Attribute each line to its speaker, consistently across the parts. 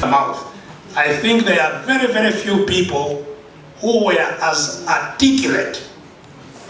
Speaker 1: mouth. I think there are very, very few people who were as articulate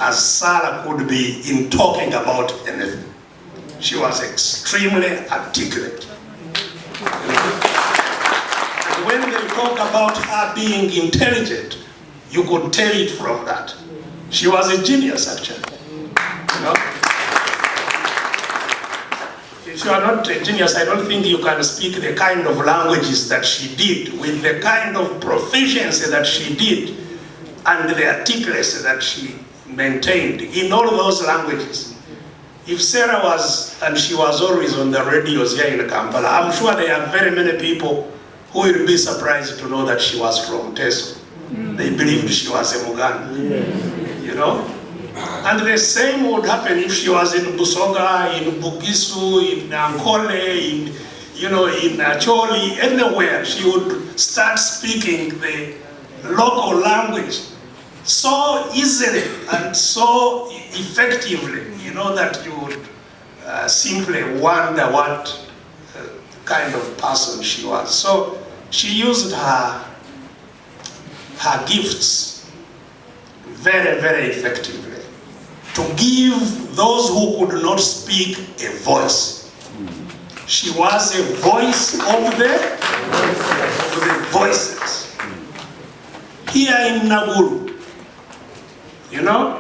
Speaker 1: as Sarah could be in talking about anything. She was extremely articulate. And when they talk about her being intelligent, you could tell it from that. She was a genius, actually. You know? If you are not a genius, I don't think you can speak the kind of languages that she did, with the kind of proficiency that she did, and the articulacy that she maintained in all those languages. If Sarah was, and she was always on the radios here in Kampala, I'm sure there are very many people who will be surprised to know that she was from Teso. They believed she was a Muganda, you know? And the same would happen if she was in Busoga, in Bugisu, in Ankole, in Acholi, anywhere. She would start speaking the local language so easily and so effectively, you know, that you would simply wonder what kind of person she was. So she used her gifts very, very effectively to give those who could not speak a voice. She was a voice of the voices. Here in Naguru, you know,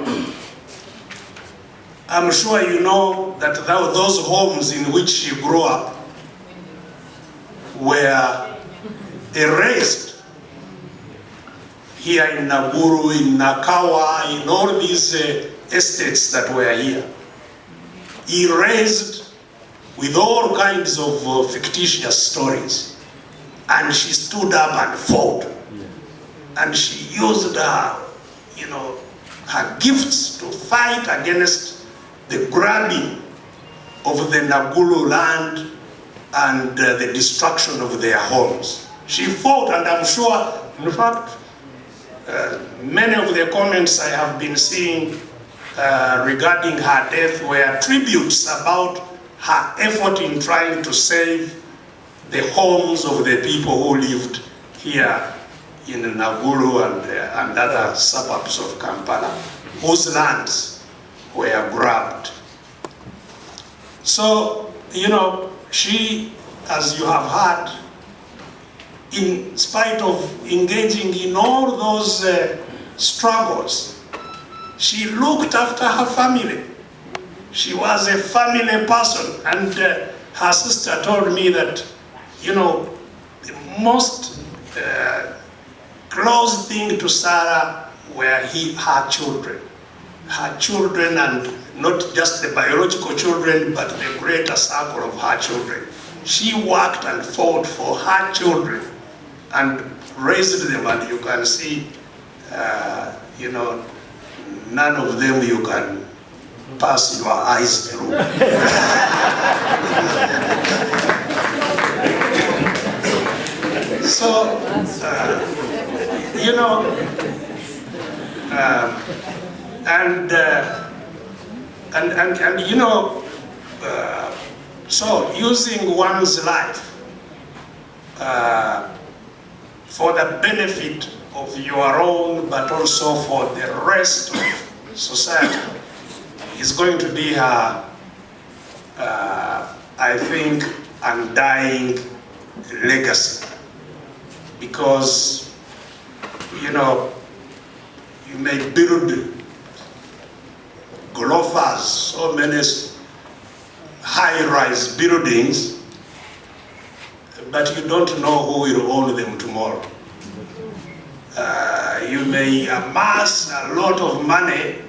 Speaker 1: I'm sure you know that those homes in which she grew up were erased. Here in Naguru, in Nakawa, in all these estates that were here, erased with all kinds of fictitious stories. And she stood up and fought. And she used her, you know, her gifts to fight against the grabbing of the Naguru land and the destruction of their homes. She fought, and I'm sure, in fact, many of the comments I have been seeing regarding her death were tributes about her effort in trying to save the homes of the people who lived here in Naguru and other suburbs of Kampala, whose lands were grabbed. So, you know, she, as you have heard, in spite of engaging in all those struggles, she looked after her family. She was a family person, and her sister told me that, you know, the most close thing to Sarah were her children. Her children, and not just the biological children, but the greater circle of her children. She worked and fought for her children and raised them, and you can see, you know, none of them you can pass your eyes through. So, you know, and you know, so using one's life for the benefit of your own, but also for the rest of society, is going to be her, I think, undying legacy. Because, you know, you may build golofas, so many high-rise buildings, but you don't know who will own them tomorrow. You may amass a lot of money,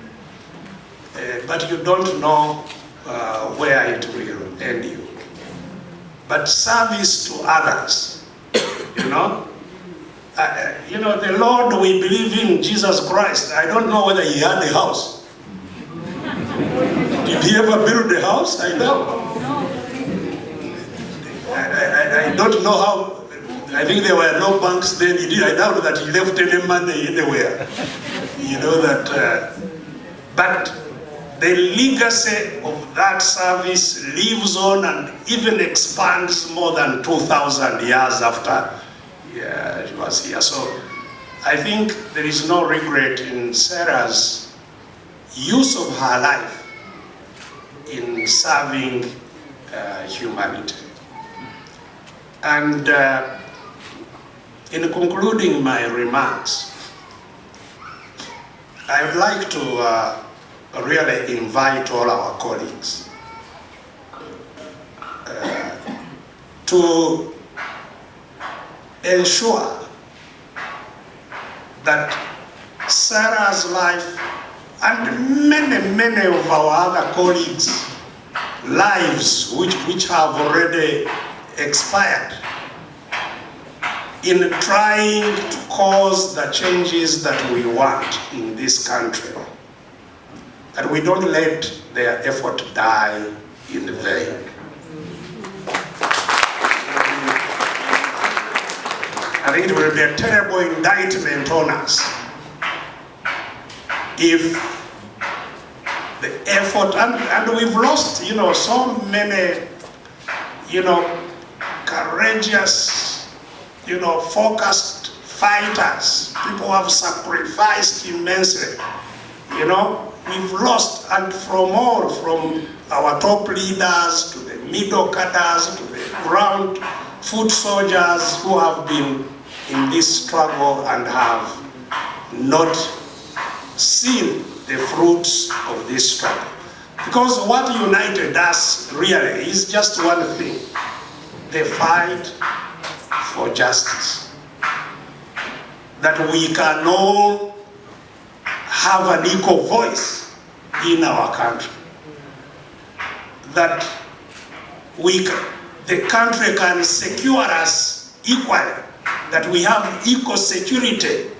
Speaker 1: but you don't know where it will end you. But service to others, you know, the Lord we believe in, Jesus Christ, I don't know whether he had a house. Did he ever build a house? I don't. I don't know how. I think there were no banks then. I doubt that he left any money anywhere. You know that. But the legacy of that service lives on and even expands more than 2,000 years after she was here. So I think there is no regret in Sarah's use of her life in serving humanity. And in concluding my remarks, I would like to really invite all our colleagues to ensure that Sarah's life and many of our other colleagues' lives which have already expired in trying to cause the changes that we want in this country, that we don't let their effort die in vain. I think it will be a terrible indictment on us if the effort, and we've lost, so many, courageous, focused fighters. People have sacrificed immensely, We've lost, and from our top leaders to the middle cadres to the ground foot soldiers who have been in this struggle and have not seen the fruits of this struggle. Because what united us really is just one thing: the fight for justice. That we can all have an equal voice in our country. That the country can secure us equally. That we have equal security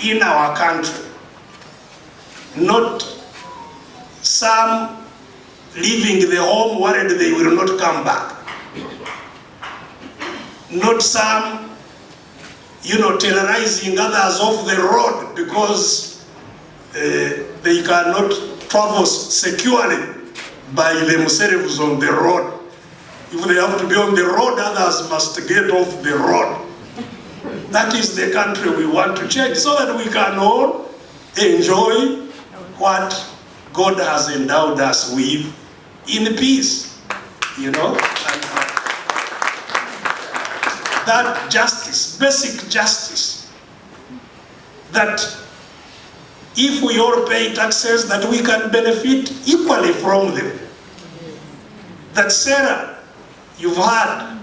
Speaker 1: in our country. Not some leaving the home worried they will not come back. Not some terrorizing others off the road because they cannot travel securely by themselves on the road. If they have to be on the road, others must get off the road. That is the country we want to change, so that we can all enjoy what God has endowed us with in peace, that justice, basic justice, that if we all pay taxes, that we can benefit equally from them. That Sarah, you've heard,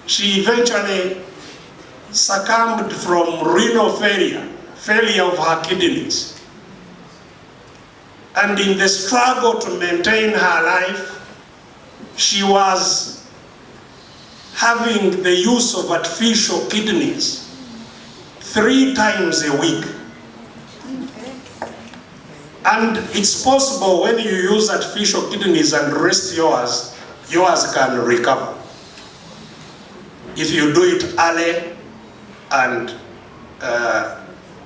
Speaker 1: she eventually succumbed from renal failure of her kidneys. And in the struggle to maintain her life, she was having the use of artificial kidneys 3 times a week. And it's possible when you use artificial kidneys and rest yours can recover. If you do it early and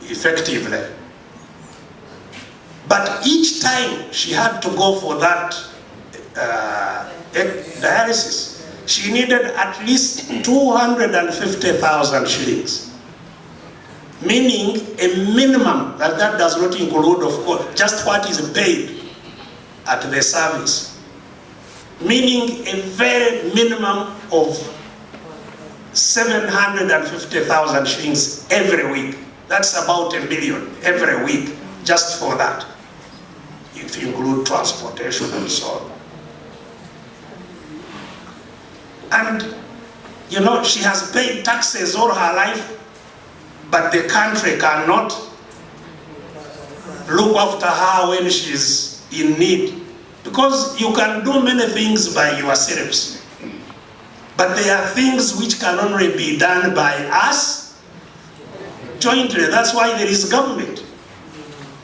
Speaker 1: effectively. But each time she had to go for that dialysis, she needed at least 250,000 shillings. Meaning a minimum, that does not include, of course, just what is paid at the service. Meaning a very minimum of 750,000 shillings every week. That's about $1 million every week, just for that, if you include transportation and so on. And, she has paid taxes all her life, but the country cannot look after her when she's in need. Because you can do many things by yourselves, but there are things which can only be done by us jointly. That's why there is government.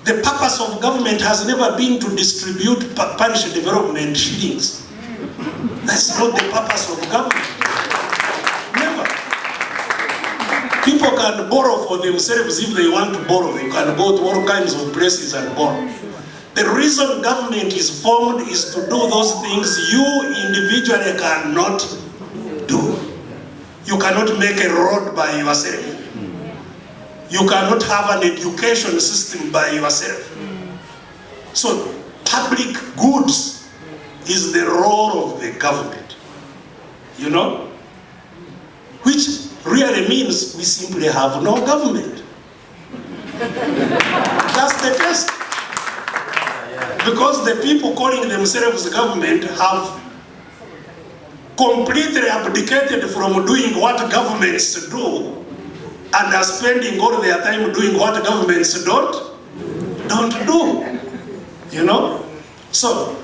Speaker 1: The purpose of government has never been to distribute parish development shillings. That's not the purpose of government. Never. People can borrow for themselves if they want to borrow. They can go to all kinds of places and borrow. The reason government is formed is to do those things you individually cannot do. You cannot make a road by yourself. You cannot have an education system by yourself. So public goods is the role of the government, you know, which really means we simply have no government. That's the test. Because the people calling themselves government have completely abdicated from doing what governments do and are spending all their time doing what governments don't do, you know. So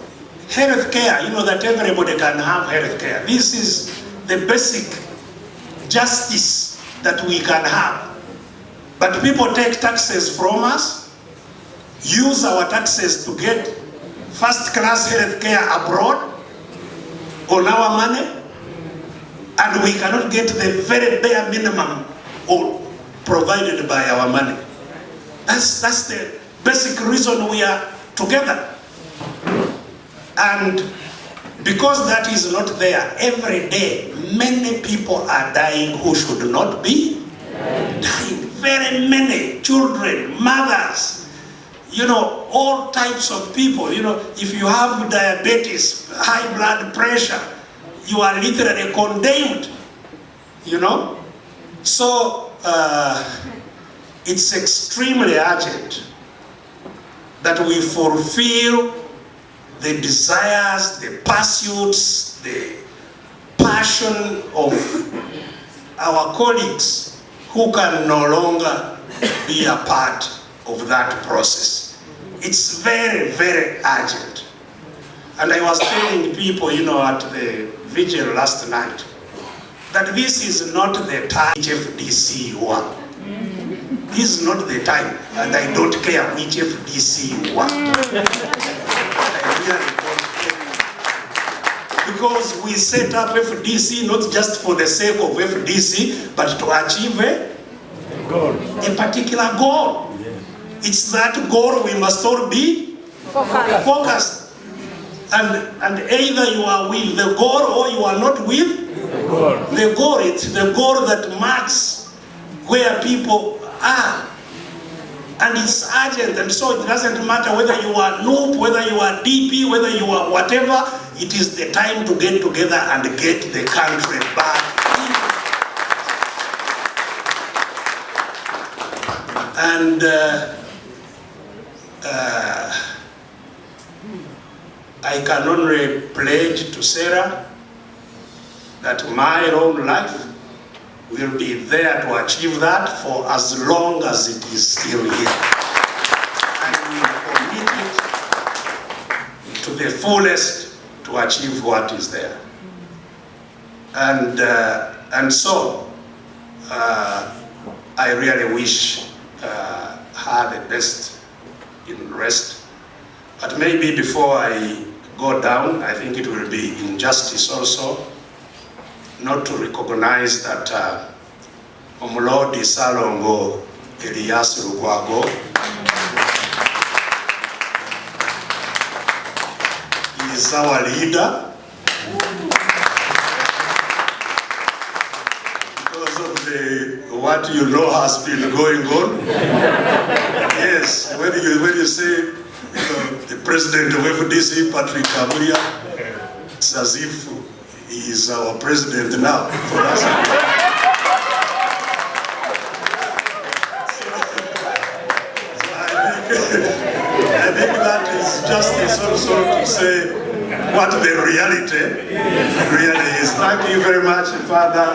Speaker 1: health care, you know, that everybody can have health care. This is the basic justice that we can have. But people take taxes from us, use our taxes to get first-class health care abroad on our money, and we cannot get the very bare minimum provided by our money. That's the basic reason we are together. And because that is not there, every day many people are dying who should not be dying. Very many children, mothers, you know, all types of people. You know, if you have diabetes, high blood pressure, you are literally condemned, you know. So it's extremely urgent that we fulfill the desires, the pursuits, the passion of our colleagues who can no longer be a part of that process. It's very, very urgent. And I was telling people, you know, at the vigil last night, that this is not the time which FDC you want. This is not the time, and I don't care which FDC you want. I really don't care. Because we set up FDC not just for the sake of FDC, but to achieve a particular goal. It's that goal we must all be focused. And either you are with the goal or you are not with the goal. It's the goal that marks where people are. And it's urgent, and so it doesn't matter whether you are NOOP, whether you are DP, whether you are whatever, it is the time to get together and get the country back. And I can only pledge to Sarah that my own life will be there to achieve that for as long as it is still here. And we will commit it to the fullest to achieve what is there. And so I really wish her the best in rest. But maybe before I go down, I think it will be injustice also not to recognize that Omulodi Salongo Erias Lukwago is our leader. Because of what you know has been going on. Yes, when you say, you know, the president of FDC, Patrick Kabuya, it's as if he is our president now for us. I think that is justice also to say what the reality really is. Thank you very much, Father.